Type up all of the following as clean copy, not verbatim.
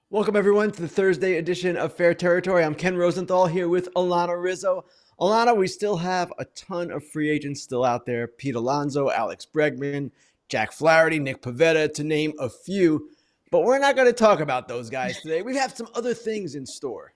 Welcome, everyone, to the Thursday edition of Fair Territory. I'm Ken Rosenthal here with Alanna Rizzo. Alanna, we still have a ton of free agents still out there. Pete Alonso, Alex Bregman, Jack Flaherty, Nick Pivetta, to name a few. But we're not going to talk about those guys today. We have some other things in store.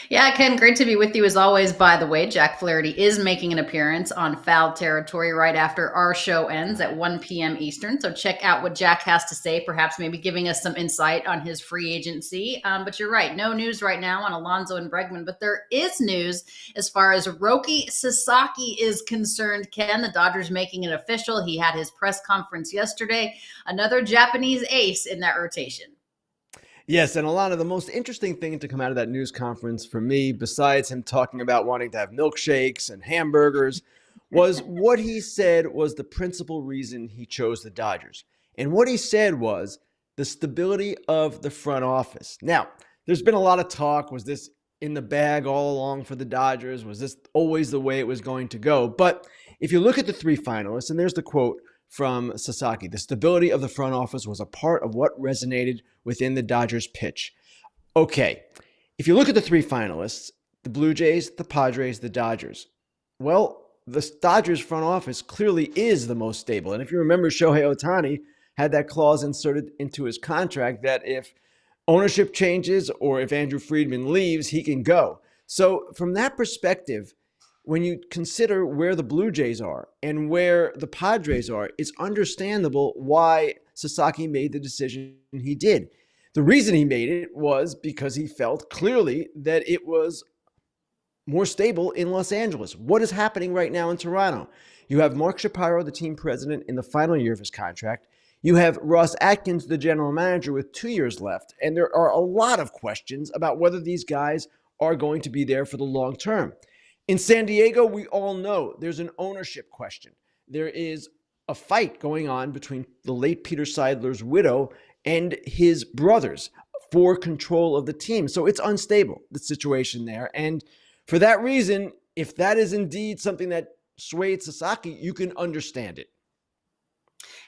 Yeah, Ken, great to be with you as always. By the way, Jack Flaherty is making an appearance on Foul Territory right after our show ends at 1 p.m. Eastern. So check out what Jack has to say, perhaps maybe giving us some insight on his free agency. But you're right, no news right now on Alonso and Bregman, but there is news as far as Roki Sasaki is concerned. Ken, the Dodgers making it official. He had his press conference yesterday. Another Japanese ace in that rotation. Yes, and Alana, the most interesting thing to come out of that news conference for me, besides him talking about wanting to have milkshakes and hamburgers, was what he said was the principal reason he chose the Dodgers. And what he said was the stability of the front office. Now, there's been a lot of talk. Was this in the bag all along for the Dodgers? Was this always the way it was going to go? But if you look at the three finalists, and there's the quote from Sasaki, the stability of the front office was a part of what resonated within the Dodgers pitch. Okay, if you look at the three finalists, the Blue Jays, the Padres, the Dodgers, well, the Dodgers front office clearly is the most stable. And if you remember, Shohei Ohtani had that clause inserted into his contract that if ownership changes or if Andrew Friedman leaves, he can go. So from that perspective, when you consider where the Blue Jays are and where the Padres are, it's understandable why Sasaki made the decision he did. The reason he made it was because he felt clearly that it was more stable in Los Angeles. What is happening right now in Toronto? You have Mark Shapiro, the team president, in the final year of his contract. You have Ross Atkins, the general manager, with 2 years left. And there are a lot of questions about whether these guys are going to be there for the long term. In San Diego, we all know there's an ownership question. There is a fight going on between the late Peter Seidler's widow and his brothers for control of the team. So it's unstable, the situation there. And for that reason, if that is indeed something that swayed Sasaki, you can understand it.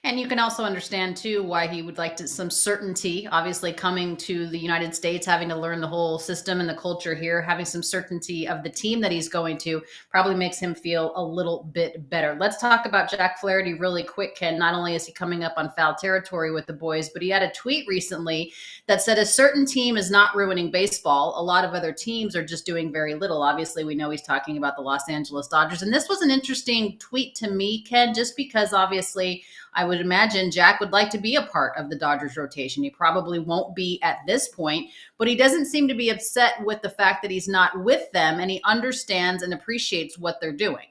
And you can also understand too why he would like some certainty. Obviously, coming to the United States, having to learn the whole system and the culture here, having some certainty of the team that he's going to probably makes him feel a little bit better. Let's talk about Jack Flaherty really quick, Ken. Not only is he coming up on Foul Territory with the boys, but he had a tweet recently that said a certain team is not ruining baseball. A lot of other teams are just doing very little. Obviously, we know he's talking about the Los Angeles Dodgers. And this was an interesting tweet to me, Ken, just because obviously I would imagine Jack would like to be a part of the Dodgers rotation. He probably won't be at this point, but he doesn't seem to be upset with the fact that he's not with them, and he understands and appreciates what they're doing.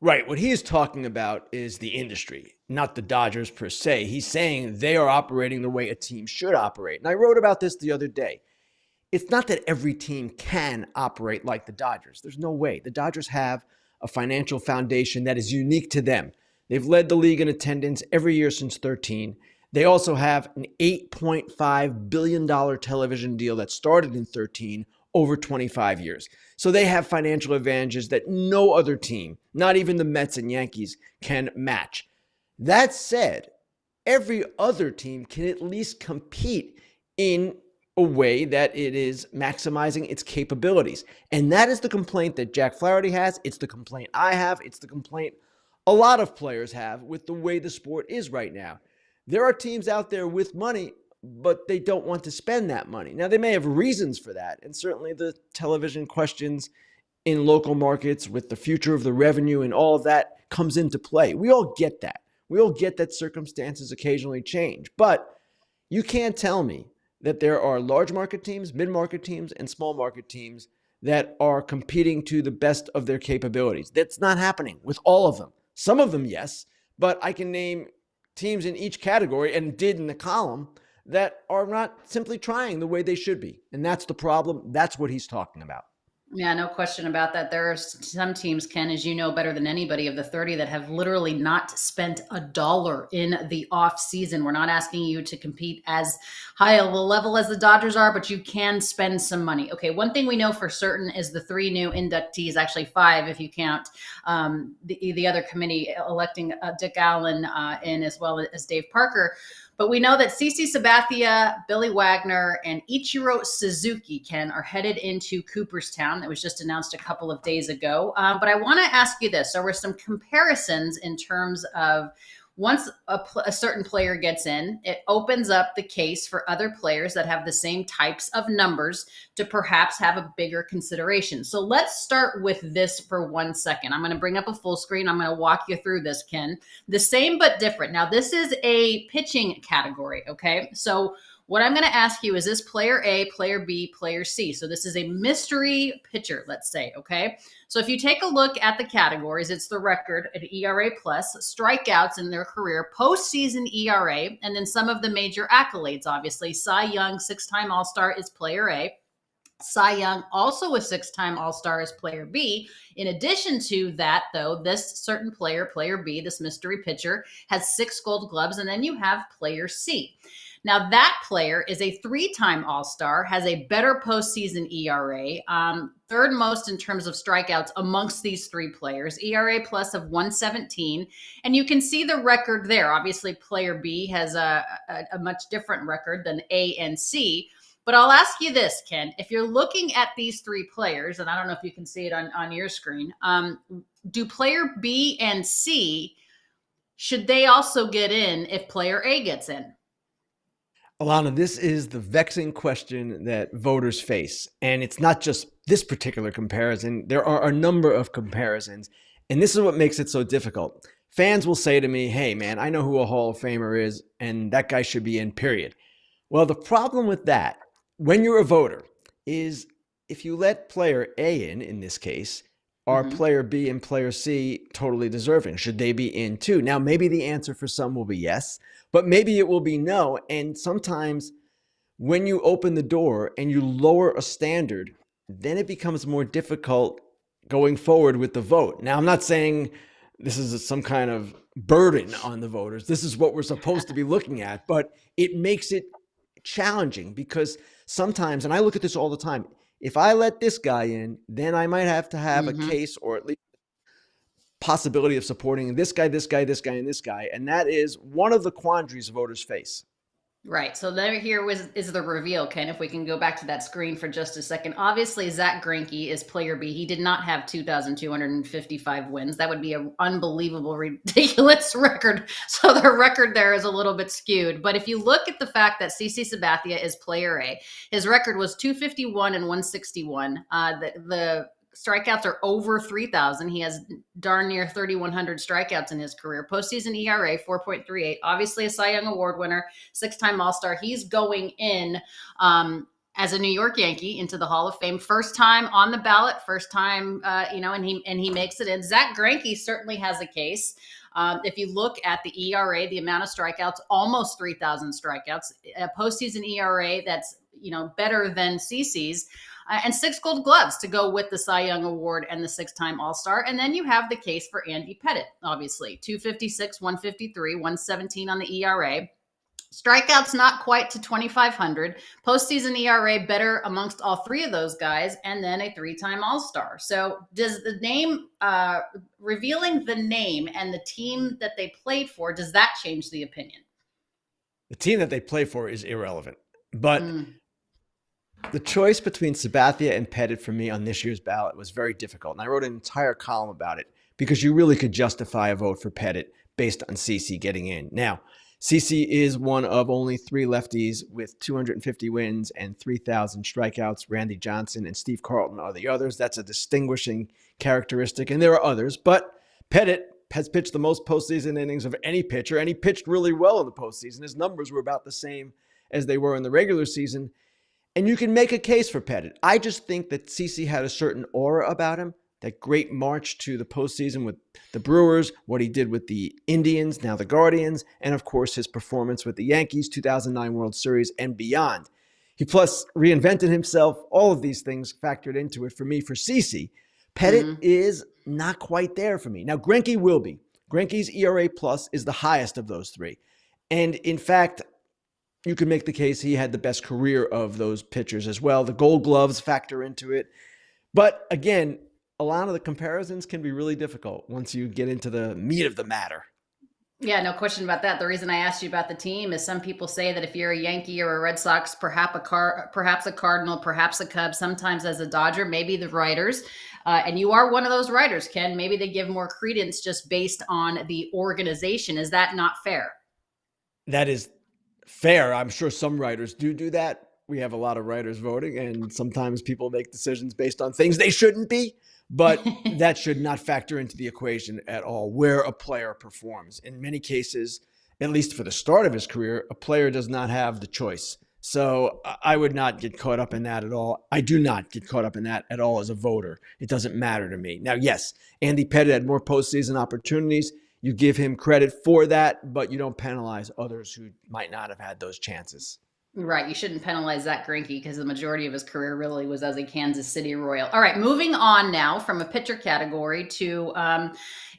Right. What he is talking about is the industry, not the Dodgers per se. He's saying they are operating the way a team should operate. And I wrote about this the other day. It's not that every team can operate like the Dodgers. There's no way. The Dodgers have a financial foundation that is unique to them. They've led the league in attendance every year since 13. They also have an $8.5 billion television deal that started in 13 over 25 years. So they have financial advantages that no other team, not even the Mets and Yankees, can match. That said, every other team can at least compete in a way that it is maximizing its capabilities. And that is the complaint that Jack Flaherty has. It's the complaint I have. It's the complaint a lot of players have with the way the sport is right now. There are teams out there with money, but they don't want to spend that money. Now, they may have reasons for that, and certainly the television questions in local markets with the future of the revenue and all of that comes into play. We all get that. We all get that circumstances occasionally change, but you can't tell me that there are large market teams, mid-market teams, and small market teams that are competing to the best of their capabilities. That's not happening with all of them. Some of them, yes, but I can name teams in each category and did in the column that are not simply trying the way they should be. And that's the problem. That's what he's talking about. Yeah, no question about that. There are some teams, Ken, as you know better than anybody, of the 30 that have literally not spent a dollar in the off season. We're not asking you to compete as high a level as the Dodgers are, but you can spend some money. Okay, one thing we know for certain is the three new inductees, actually five if you count the other committee electing Dick Allen in as well as Dave Parker. But we know that CC Sabathia, Billy Wagner, and Ichiro Suzuki, Ken, are headed into Cooperstown. That was just announced a couple of days ago. But I want to ask you this. There were some comparisons in terms of once a certain player gets in, it opens up the case for other players that have the same types of numbers to perhaps have a bigger consideration. So let's start with this for 1 second. I'm going to bring up a full screen. I'm going to walk you through this, Ken. The same but different. Now, this is a pitching category, okay? So what I'm going to ask you is this player A, player B, player C. So this is a mystery pitcher, let's say, okay? So if you take a look at the categories, it's the record at ERA plus, strikeouts in their career, postseason ERA, and then some of the major accolades, obviously. Cy Young, six-time All-Star is player A. Cy Young, also a six-time All-Star, is player B. In addition to that, though, this certain player, player B, this mystery pitcher, has 6 gold gloves, and then you have player C. Now, that player is a 3-time All-Star, has a better postseason ERA, third most in terms of strikeouts amongst these 3 players, ERA plus of 117. And you can see the record there. Obviously, player B has a much different record than A and C. But I'll ask you this, Ken. If you're looking at these 3 players, and I don't know if you can see it on your screen, do player B and C, should they also get in if player A gets in? Alanna, this is the vexing question that voters face. And it's not just this particular comparison. There are a number of comparisons. And this is what makes it so difficult. Fans will say to me, hey, man, I know who a Hall of Famer is, and that guy should be in, period. Well, the problem with that, when you're a voter, is if you let player A in this case, are player B and player C totally deserving? Should they be in too? Now, maybe the answer for some will be yes, but maybe it will be no. And sometimes when you open the door and you lower a standard, then it becomes more difficult going forward with the vote. Now, I'm not saying this is some kind of burden on the voters. This is what we're supposed to be looking at, but it makes it challenging because sometimes, and I look at this all the time, if I let this guy in, then I might have to have a case or at least possibility of supporting this guy, this guy, this guy, and this guy. And that is one of the quandaries voters face. Right. So there here is the reveal, Ken. If we can go back to that screen for just a second. Obviously, Zach Greinke is player B. He did not have 2,255 wins. That would be an unbelievable, ridiculous record. So the record there is a little bit skewed. But if you look at the fact that CC Sabathia is player A, his record was 251 and 161. The strikeouts are over 3,000. He has darn near 3,100 strikeouts in his career. Postseason ERA, 4.38. Obviously a Cy Young Award winner, 6-time All-Star. He's going in as a New York Yankee into the Hall of Fame. First time on the ballot, first time, and he makes it in. Zach Greinke certainly has a case. If you look at the ERA, the amount of strikeouts, almost 3,000 strikeouts, a postseason ERA that's, better than CC's. And 6 gold gloves to go with the Cy Young Award and the 6-time All-Star. And then you have the case for Andy Pettitte, obviously. 256, 153, 117 on the ERA. Strikeouts not quite to 2,500. Postseason ERA better amongst all 3 of those guys. And then a 3-time All-Star. So does the name, revealing the name and the team that they played for, does that change the opinion? The team that they play for is irrelevant. But the choice between Sabathia and Pettitte for me on this year's ballot was very difficult. And I wrote an entire column about it because you really could justify a vote for Pettitte based on CC getting in. Now, CC is one of only 3 lefties with 250 wins and 3,000 strikeouts. Randy Johnson and Steve Carlton are the others. That's a distinguishing characteristic. And there are others. But Pettitte has pitched the most postseason innings of any pitcher, and he pitched really well in the postseason. His numbers were about the same as they were in the regular season. And you can make a case for Pettitte. I just think that CC had a certain aura about him, that great march to the postseason with the Brewers, what he did with the Indians, now the Guardians, and of course his performance with the Yankees, 2009 World Series and beyond. He plus reinvented himself. All of these things factored into it for me for CC. Pettitte is not quite there for me. Now, Greinke will be. Greinke's ERA plus is the highest of those 3. And in fact, you could make the case he had the best career of those pitchers as well. The gold gloves factor into it. But again, a lot of the comparisons can be really difficult once you get into the meat of the matter. Yeah, no question about that. The reason I asked you about the team is some people say that if you're a Yankee or a Red Sox, perhaps a Cardinal, perhaps a Cub, sometimes as a Dodger, maybe the writers, and you are one of those writers, Ken. Maybe they give more credence just based on the organization. Is that not fair? That is fair. I'm sure some writers do that. We have a lot of writers voting, and sometimes people make decisions based on things they shouldn't be, but that should not factor into the equation at all where a player performs. In many cases, at least for the start of his career, a player does not have the choice. So I would not get caught up in that at all. I do not get caught up in that at all as a voter. It doesn't matter to me. Now, yes, Andy Pettitte had more postseason opportunities. You give him credit for that, but you don't penalize others who might not have had those chances. Right. You shouldn't penalize Zach Greinke because the majority of his career really was as a Kansas City Royal. All right. Moving on now from a pitcher category to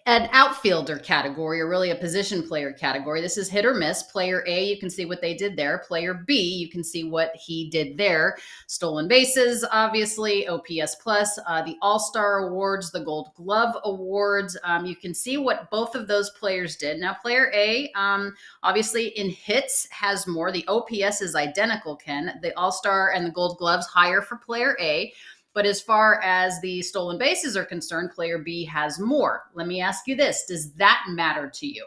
an outfielder category, or really a position player category. This is hit or miss. Player A, you can see what they did there. Player B, you can see what he did there. Stolen bases, obviously, OPS plus, the All-Star Awards, the Gold Glove Awards. You can see what both of those players did. Now, player A, obviously in hits has more. The OPS is identical, Ken. The All-Star and the Gold Gloves higher for player A. But as far as the stolen bases are concerned, player B has more. Let me ask you this. Does that matter to you?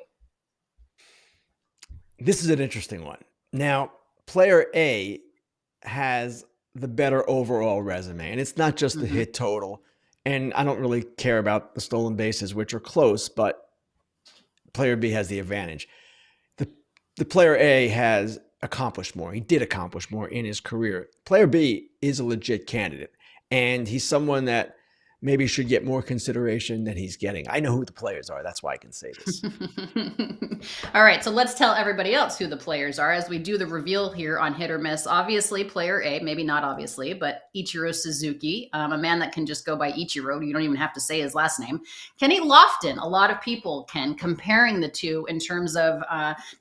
This is an interesting one. Now, player A has the better overall resume, and it's not just the Mm-hmm. hit total. And I don't really care about the stolen bases, which are close, but player B has the advantage. The, the player A has accomplished more. He did accomplish more in his career. Player B is a legit candidate, and he's someone that maybe should get more consideration than he's getting. I know who the players are. That's why I can say this. All right, so let's tell everybody else who the players are as we do the reveal here on Hit or Miss. Obviously, player A, maybe not obviously, but Ichiro Suzuki, a man that can just go by Ichiro. You don't even have to say his last name. Kenny Lofton, a lot of people can comparing the two in terms of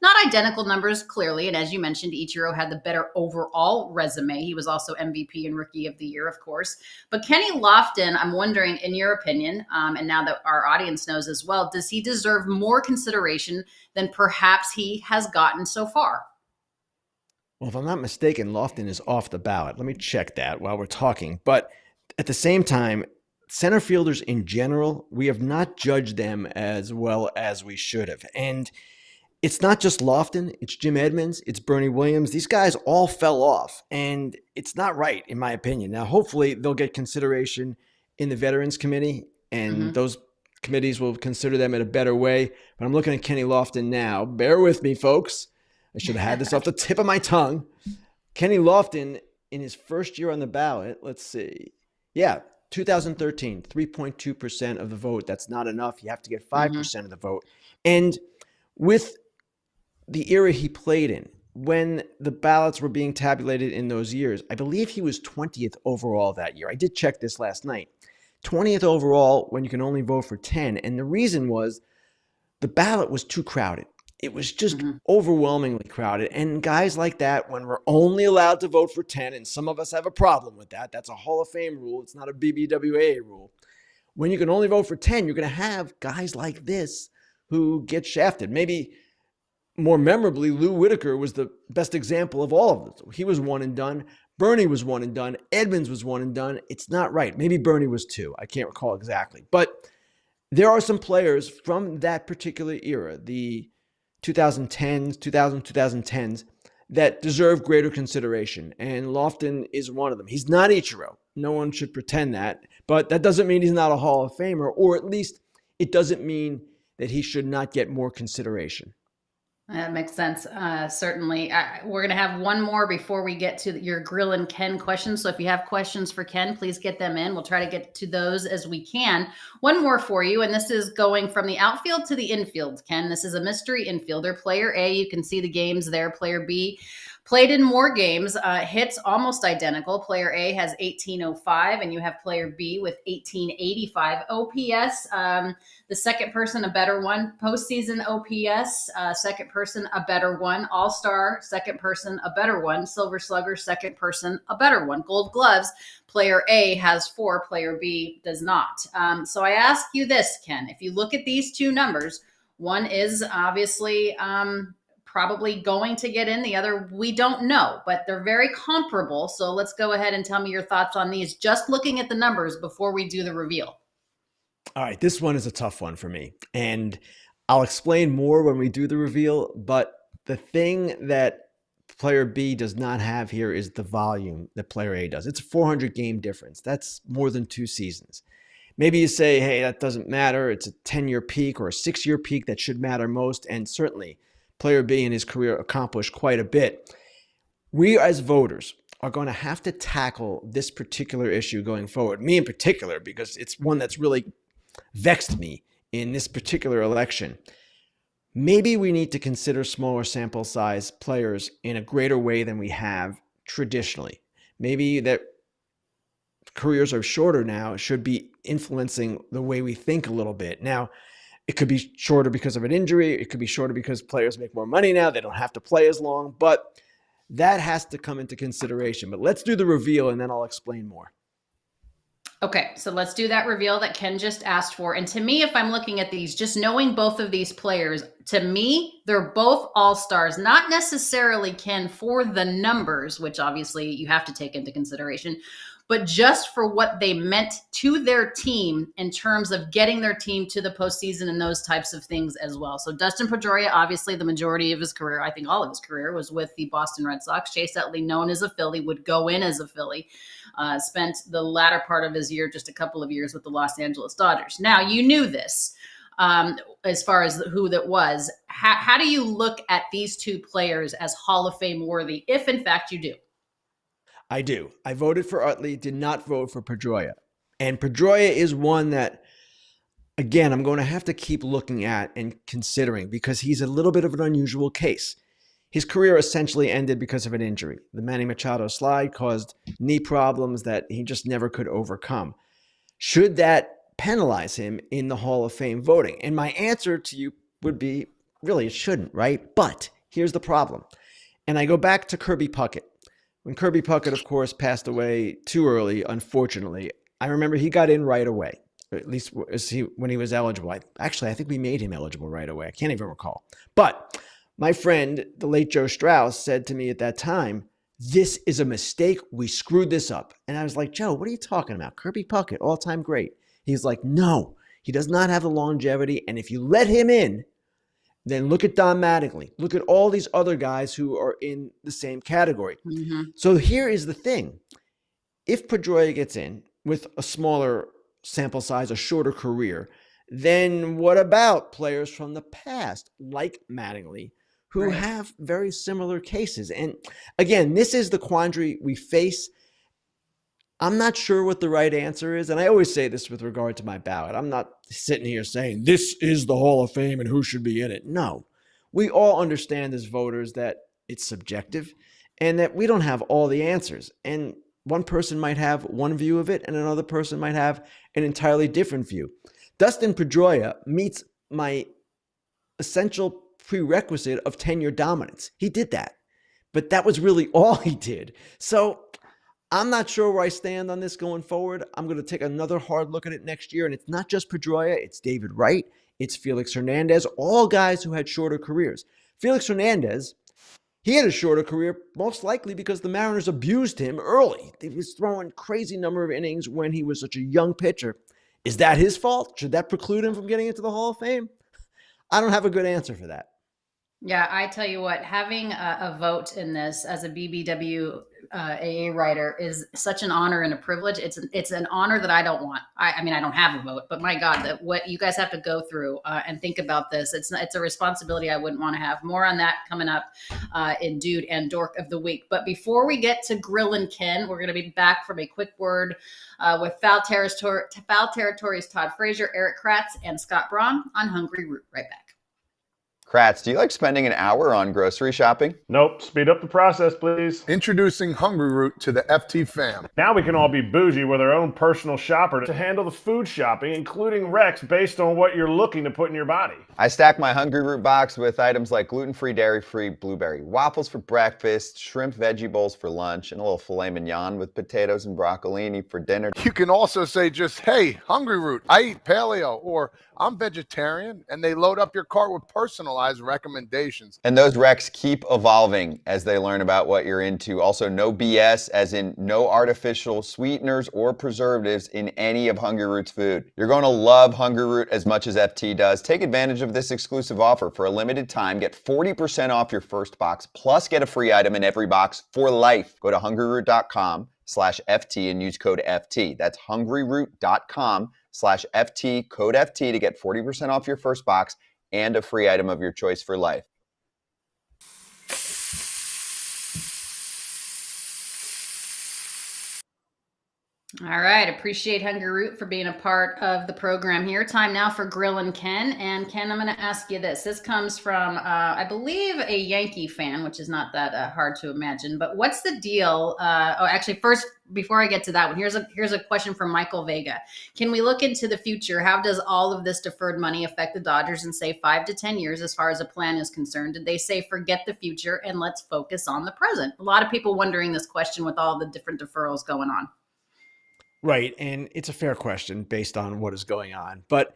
not identical numbers, clearly. And as you mentioned, Ichiro had the better overall resume. He was also MVP and Rookie of the Year, of course. But Kenny Lofton, I'm wondering, in your opinion, and now that our audience knows as well, does he deserve more consideration than perhaps he has gotten so far? Well, if I'm not mistaken, Lofton is off the ballot. Let me check that while we're talking. But at the same time, center fielders in general, we have not judged them as well as we should have. And it's not just Lofton, it's Jim Edmonds, it's Bernie Williams. These guys all fell off, and it's not right, in my opinion. Now, hopefully, they'll get consideration in the Veterans Committee, and Mm-hmm. those committees will consider them in a better way. But I'm looking at Kenny Lofton now. Bear with me, folks. I should have had this off the tip of my tongue. Kenny Lofton, in his first year on the ballot, let's see. Yeah, 2013, 3.2% of the vote. That's not enough. You have to get Mm-hmm. 5% of the vote. And with the era he played in, when the ballots were being tabulated in those years, I believe he was 20th overall that year. I did check this last night. 20th overall when you can only vote for 10. And the reason was the ballot was too crowded. It was just Mm-hmm. overwhelmingly crowded. And guys like that, when we're only allowed to vote for 10, and some of us have a problem with that, that's a Hall of Fame rule. It's not a BBWA rule. When you can only vote for 10, you're going to have guys like this who get shafted. Maybe more memorably, Lou Whitaker was the best example of all of this. He was one and done. Bernie was one and done. Edmonds was one and done. It's not right. Maybe Bernie was two. I can't recall exactly. But there are some players from that particular era, the 2010s, 2010s, that deserve greater consideration. And Lofton is one of them. He's not Ichiro. No one should pretend that. But that doesn't mean he's not a Hall of Famer, or at least it doesn't mean that he should not get more consideration. That makes sense. Certainly. We're going to have one more before we get to your Grillin Ken questions. So if you have questions for Ken, please get them in. We'll try to get to those as we can. One more for you, and this is going from the outfield to the infield, Ken. This is a mystery infielder. Player A, you can see the games there. Player B, played in more games, hits almost identical. Player A has 1805, and you have player B with 1885. OPS, the second person, a better one. Postseason OPS, second person, a better one. All Star, second person, a better one. Silver Slugger, second person, a better one. Gold Gloves, player A has 4, player B does not. So I ask you this, Ken, if you look at these two numbers, One is obviously probably going to get in. The other, we don't know, but they're very comparable. So let's go ahead and tell me your thoughts on these, just looking at the numbers before we do the reveal. All right, this one is a tough one for me. And I'll explain more when we do the reveal. But the thing that player B does not have here is the volume that player A does. It's a 400 game difference. That's more than 2 seasons. Maybe you say, hey, that doesn't matter. It's a 10-year peak or a 6-year peak that should matter most. And certainly, player B in his career accomplished quite a bit. We as voters are going to have to tackle this particular issue going forward. Me in particular, because it's one that's really vexed me in this particular election. Maybe we need to consider smaller sample size players in a greater way than we have traditionally. Maybe that careers are shorter now should be influencing the way we think a little bit. Now, it could be shorter because of an injury. It could be shorter because players make more money now. They don't have to play as long, but that has to come into consideration. But let's do the reveal and then I'll explain more. Okay, so let's do that reveal that Ken just asked for. And to me, if I'm looking at these, just knowing both of these players, to me, they're both all-stars, not necessarily, Ken, for the numbers, which obviously you have to take into consideration, but just for what they meant to their team in terms of getting their team to the postseason and those types of things as well. So Dustin Pedroia, obviously the majority of his career, I think all of his career, was with the Boston Red Sox. Chase Utley, known as a Philly, would go in as a Philly. Spent the latter part of his year, just a couple of years, with the Los Angeles Dodgers. Now, you knew this as far as who that was. How do you look at these two players as Hall of Fame worthy, if in fact you do? I do. I voted for Utley, did not vote for Pedroia. And Pedroia is one that, again, I'm going to have to keep looking at and considering because he's a little bit of an unusual case. His career essentially ended because of an injury. The Manny Machado slide caused knee problems that he just never could overcome. Should that penalize him in the Hall of Fame voting? And my answer to you would be, really, it shouldn't, right? But here's the problem. And I go back to Kirby Puckett. When Kirby Puckett, of course, passed away too early, unfortunately, I remember he got in right away, or at least when he was eligible. I think we made him eligible right away. I can't even recall. But my friend, the late Joe Strauss, said to me at that time, this is a mistake. We screwed this up. And I was like, Joe, what are you talking about? Kirby Puckett, all-time great. He's like, no, he does not have the longevity. And if you let him in, then look at Don Mattingly. Look at all these other guys who are in the same category. Mm-hmm. So here is the thing. If Pedroia gets in with a smaller sample size, a shorter career, then what about players from the past like Mattingly who have very similar cases? And again, this is the quandary we face. I'm not sure what the right answer is. And I always say this with regard to my ballot. I'm not sitting here saying this is the Hall of Fame and who should be in it. No, we all understand as voters that it's subjective and that we don't have all the answers. And one person might have one view of it and another person might have an entirely different view. Dustin Pedroia meets my essential prerequisite of tenure dominance. He did that, but that was really all he did. So I'm not sure where I stand on this going forward. I'm going to take another hard look at it next year. And it's not just Pedroia. It's David Wright. It's Felix Hernandez, all guys who had shorter careers. Felix Hernandez, he had a shorter career most likely because the Mariners abused him early. He was throwing crazy number of innings when he was such a young pitcher. Is that his fault? Should that preclude him from getting into the Hall of Fame? I don't have a good answer for that. Yeah, I tell you what, having a vote in this as a BBW AA writer is such an honor and a privilege. It's an honor that I don't want. I mean, I don't have a vote, but my God, that what you guys have to go through and think about this, it's a responsibility I wouldn't want to have. More on that coming up in Dude and Dork of the Week. But before we get to Grillin Ken, we're going to be back from a quick word with Foul Territory's Todd Frazier, Eric Kratz, and Scott Braun on Hungry Root. Right back. Kratz, do you like spending an hour on grocery shopping? Nope. Speed up the process, please. Introducing Hungry Root to the FT fam. Now we can all be bougie with our own personal shopper to handle the food shopping, including recs based on what you're looking to put in your body. I stack my Hungry Root box with items like gluten-free, dairy-free blueberry waffles for breakfast, shrimp veggie bowls for lunch, and a little filet mignon with potatoes and broccolini for dinner. You can also say just, hey, Hungry Root, I eat paleo, or I'm vegetarian, and they load up your cart with personalized recommendations. And those recs keep evolving as they learn about what you're into. Also, no BS, as in no artificial sweeteners or preservatives in any of Hungry Root's food. You're going to love Hungry Root as much as FT does. Take advantage of this exclusive offer. For a limited time, get 40% off your first box, plus get a free item in every box for life. Go to hungryroot.com/FT and use code FT. That's hungryroot.com/FT, code FT to get 40% off your first box and a free item of your choice for life. All right. Appreciate Hungry Root for being a part of the program here. Time now for Grillin Ken. And Ken, I'm going to ask you this. This comes from, I believe, a Yankee fan, which is not that hard to imagine. But what's the deal? Actually, first, before I get to that one, here's a question from Michael Vega. Can we look into the future? How does all of this deferred money affect the Dodgers in, say, 5 to 10 years as far as a plan is concerned? Did they say forget the future and let's focus on the present? A lot of people wondering this question with all the different deferrals going on. Right. And it's a fair question based on what is going on. But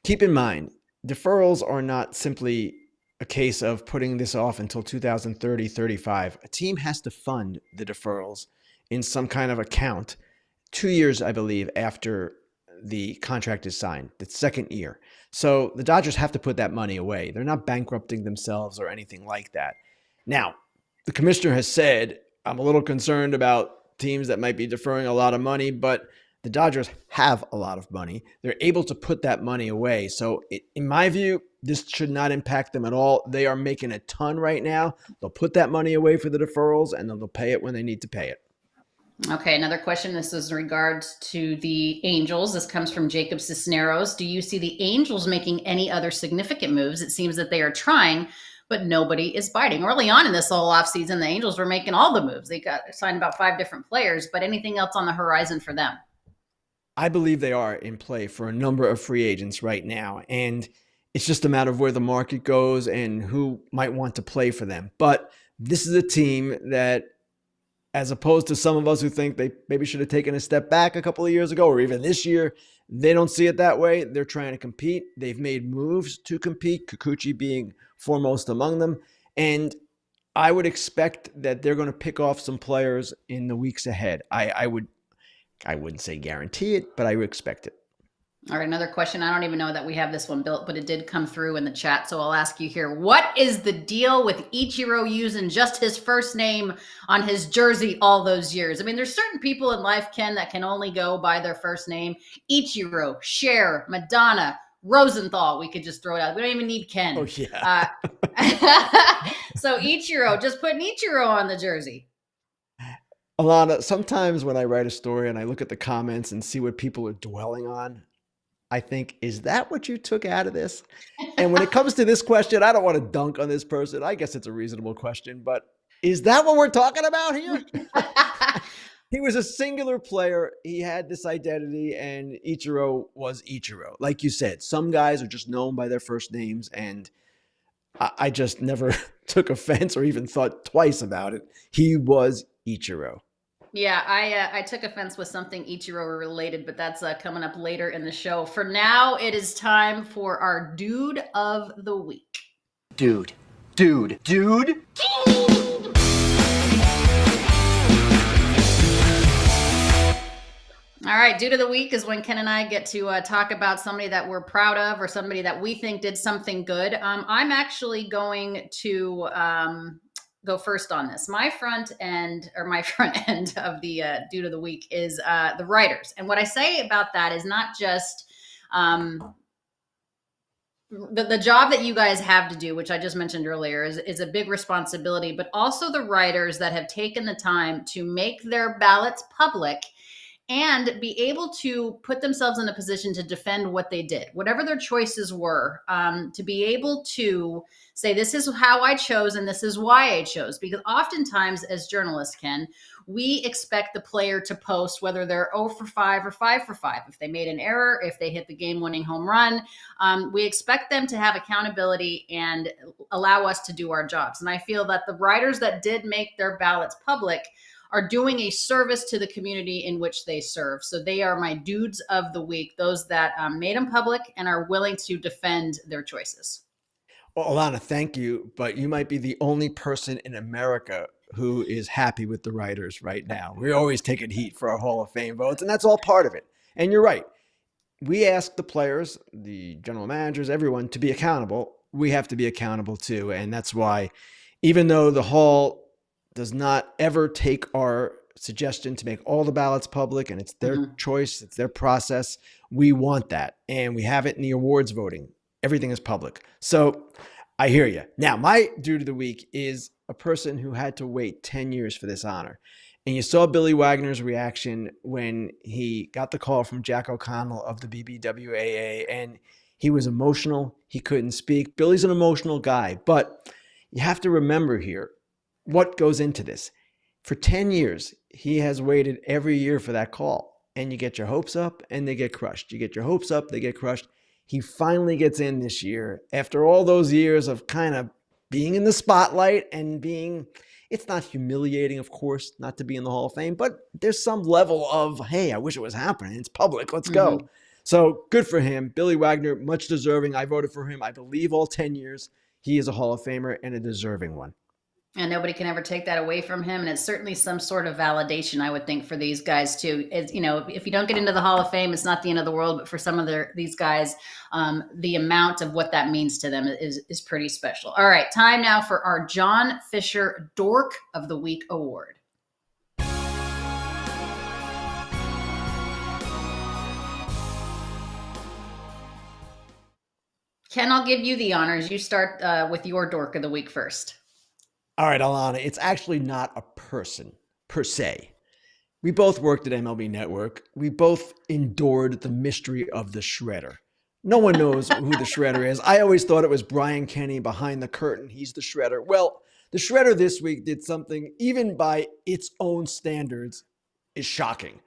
keep in mind, deferrals are not simply a case of putting this off until 2030, 35. A team has to fund the deferrals in some kind of account 2 years, I believe, after the contract is signed, the second year. So the Dodgers have to put that money away. They're not bankrupting themselves or anything like that. Now, the commissioner has said, I'm a little concerned about teams that might be deferring a lot of money, but the Dodgers have a lot of money. They're able to put that money away. So in my view, this should not impact them at all. They are making a ton right now. They'll put that money away for the deferrals, and then they'll pay it when they need to pay it. Okay, another question. This is in regards to the Angels. This comes from Jacob Cisneros. Do you see the Angels making any other significant moves? It seems that they are trying, but nobody is biting. Early on in this whole offseason, the Angels were making all the moves. They got signed about 5 different players, but anything else on the horizon for them? I believe they are in play for a number of free agents right now, and it's just a matter of where the market goes and who might want to play for them. But this is a team that, as opposed to some of us who think they maybe should have taken a step back a couple of years ago or even this year, they don't see it that way. They're trying to compete. They've made moves to compete, Kikuchi being foremost among them. And I would expect that they're going to pick off some players in the weeks ahead. I wouldn't say guarantee it, but I would expect it. All right, another question. I don't even know that we have this one built, but it did come through in the chat, so I'll ask you here. What is the deal with Ichiro using just his first name on his jersey all those years? I mean, there's certain people in life, Ken, that can only go by their first name. Ichiro, Cher, Madonna, Rosenthal. We could just throw it out. We don't even need Ken. Oh, yeah. So Ichiro, just putting Ichiro on the jersey. Alanna, sometimes when I write a story and I look at the comments and see what people are dwelling on, I think, is that what you took out of this? And when it comes to this question, I don't want to dunk on this person. I guess it's a reasonable question, but is that what we're talking about here? He was a singular player. He had this identity, and Ichiro was Ichiro. Like you said, some guys are just known by their first names, and I just never took offense or even thought twice about it. He was Ichiro. Yeah, I took offense with something Ichiro related, but that's coming up later in the show. For now, it is time for our Dude of the Week. Dude. All right, Dude of the Week is when Ken and I get to talk about somebody that we're proud of or somebody that we think did something good. I'm actually going to go first on this. My front end of the Dude of the Week is the writers. And what I say about that is not just the job that you guys have to do, which I just mentioned earlier, is a big responsibility, but also the writers that have taken the time to make their ballots public and be able to put themselves in a position to defend what they did, whatever their choices were, to be able to say, this is how I chose and this is why I chose. Because oftentimes as journalists, Ken, we expect the player to post whether they're 0 for 5 or 5 for 5. If they made an error, if they hit the game-winning home run, we expect them to have accountability and allow us to do our jobs. And I feel that the writers that did make their ballots public are doing a service to the community in which they serve. So they are my dudes of the week, those that made them public and are willing to defend their choices. Well, Alanna, thank you, but you might be the only person in America who is happy with the writers right now. We're always taking heat for our Hall of Fame votes, and that's all part of it. And you're right. We ask the players, the general managers, everyone to be accountable. We have to be accountable too. And that's why, even though the Hall does not ever take our suggestion to make all the ballots public, and it's their choice, it's their process, we want that. And we have it in the awards voting. Everything is public. So I hear you. Now, my dude of the week is a person who had to wait 10 years for this honor. And you saw Billy Wagner's reaction when he got the call from Jack O'Connell of the BBWAA, and he was emotional. He couldn't speak. Billy's an emotional guy, but you have to remember here what goes into this. For 10 years, he has waited every year for that call, and you get your hopes up and they get crushed. You get your hopes up, they get crushed. He finally gets in this year after all those years of kind of being in the spotlight and being, it's not humiliating, of course, not to be in the Hall of Fame, but there's some level of, hey, I wish it was happening. It's public. Let's go. So good for him. Billy Wagner, much deserving. I voted for him, I believe, all 10 years. He is a Hall of Famer and a deserving one. And nobody can ever take that away from him. And it's certainly some sort of validation, I would think, for these guys too. It's, if you don't get into the Hall of Fame, it's not the end of the world. But for some of these guys, the amount of what that means to them is pretty special. All right, time now for our John Fisher Dork of the Week Award. Ken, I'll give you the honors. You start with your Dork of the Week first. All right, Alanna, it's actually not a person per se. We both worked at MLB Network. We both endured the mystery of the Shredder. No one knows who the Shredder is. I always thought it was Brian Kenny behind the curtain. He's the Shredder. Well, the Shredder this week did something, even by its own standards, is shocking.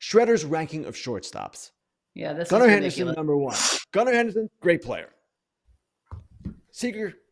Shredder's ranking of shortstops. Yeah, this Gunnar is Henderson, ridiculous. number one. Gunnar Henderson, great player.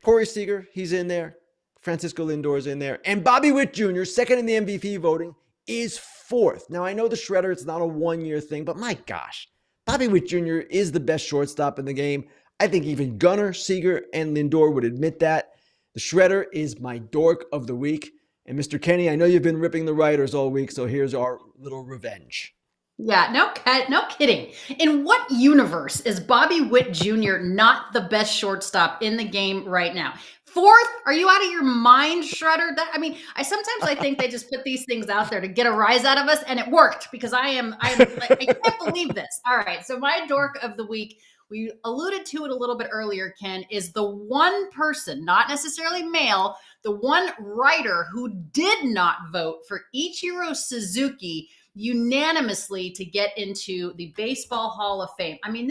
Corey Seager, he's in there. Francisco Lindor's in there. And Bobby Witt Jr., second in the MVP voting, is fourth. Now, I know the Shredder, it's not a one-year thing, but my gosh, Bobby Witt Jr. is the best shortstop in the game. I think even Gunnar, Seager, and Lindor would admit that. The Shredder is my Dork of the Week. And Mr. Kenny, I know you've been ripping the writers all week, so here's our little revenge. Yeah, no kidding. In what universe is Bobby Witt Jr. not the best shortstop in the game right now? Fourth? Are you out of your mind, Shredder? I think they just put these things out there to get a rise out of us, and it worked because I can't believe this. All right, so my Dork of the Week, we alluded to it a little bit earlier, Ken, is the one person, not necessarily male, the one writer who did not vote for Ichiro Suzuki unanimously to get into the Baseball Hall of Fame. I mean,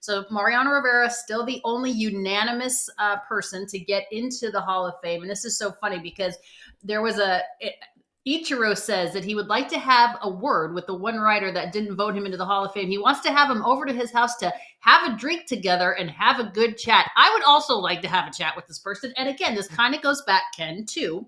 so Mariano Rivera, still the only unanimous person to get into the Hall of Fame. And this is so funny because there was Ichiro says that he would like to have a word with the one writer that didn't vote him into the Hall of Fame. He wants to have him over to his house to have a drink together and have a good chat. I would also like to have a chat with this person. And again, this kind of goes back, Ken, to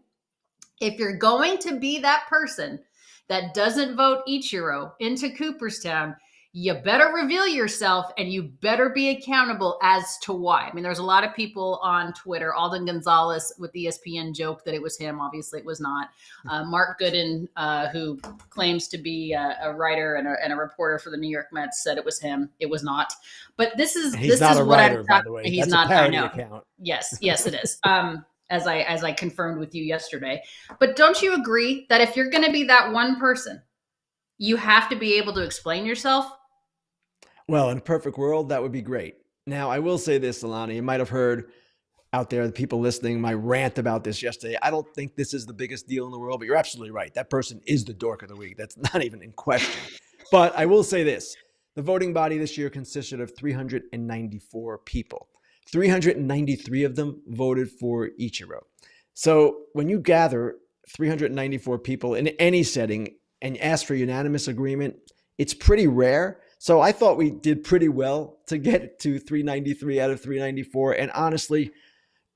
if you're going to be that person that doesn't vote Ichiro into Cooperstown, you better reveal yourself and you better be accountable as to why. I mean, there's a lot of people on Twitter. Alden Gonzalez with the ESPN joke that it was him. Obviously, it was not. Mark Gooden, who claims to be a writer and a reporter for the New York Mets, said it was him. It was not. But he's not a writer, by the way. He's That's not. a parody I know. account. Yes, it is. As I confirmed with you yesterday. But don't you agree that if you're going to be that one person, you have to be able to explain yourself? Well, in a perfect world, that would be great. Now, I will say this, Alanna, you might have heard out there, the people listening, my rant about this yesterday. I don't think this is the biggest deal in the world, but you're absolutely right. That person is the dork of the week. That's not even in question. But I will say this. The voting body this year consisted of 394 people. 393 of them voted for Ichiro. So when you gather 394 people in any setting and ask for unanimous agreement, it's pretty rare. So I thought we did pretty well to get to 393 out of 394. And honestly,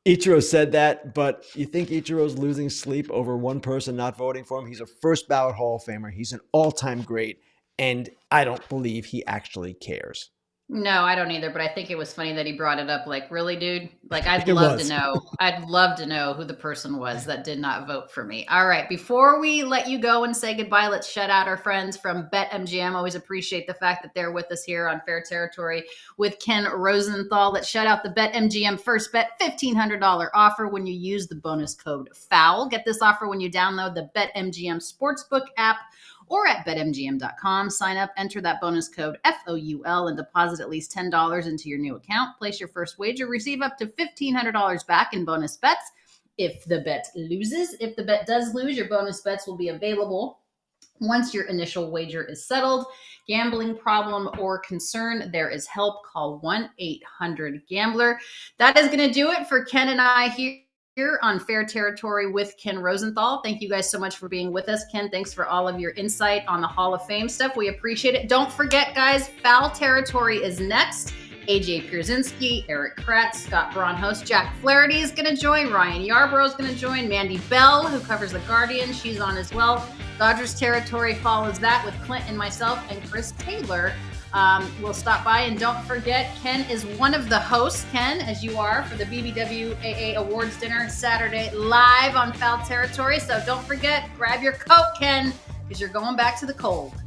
Ichiro said that, but you think Ichiro's losing sleep over one person not voting for him? He's a first ballot Hall of Famer. He's an all-time great. And I don't believe he actually cares. No, I don't either, but I think it was funny that he brought it up. Like, really, dude? Like, I'd It love was. to know. I'd love to know who the person was that did not vote for me. All right, before we let you go and say goodbye, let's shout out our friends from BetMGM. Always appreciate the fact that they're with us here on Fair Territory with Ken Rosenthal. Let's shout out the BetMGM First Bet $1,500 offer when you use the bonus code FOUL. Get this offer when you download the BetMGM Sportsbook app or at betmgm.com. Sign up, enter that bonus code FOUL, and deposit at least $10 into your new account. Place your first wager, receive up to $1,500 back in bonus bets if the bet loses. If the bet does lose, your bonus bets will be available once your initial wager is settled. Gambling problem or concern, there is help. Call 1-800-GAMBLER. That is going to do it for Ken and I here on Fair Territory with Ken Rosenthal. Thank you guys so much for being with us. Ken, thanks for all of your insight on the Hall of Fame stuff. We appreciate it. Don't forget, guys, Foul Territory is next. AJ Pierzynski, Eric Kratz, Scott Braunhost, Jack Flaherty is going to join. Ryan Yarbrough is going to join. Mandy Bell, who covers the Guardian, she's on as well. Dodgers Territory follows that with Clint and myself and Chris Taylor. We'll stop by, and don't forget, Ken is one of the hosts, Ken, as you are, for the BBWAA Awards Dinner Saturday live on Foul Territory. So don't forget, grab your coat, Ken, because you're going back to the cold.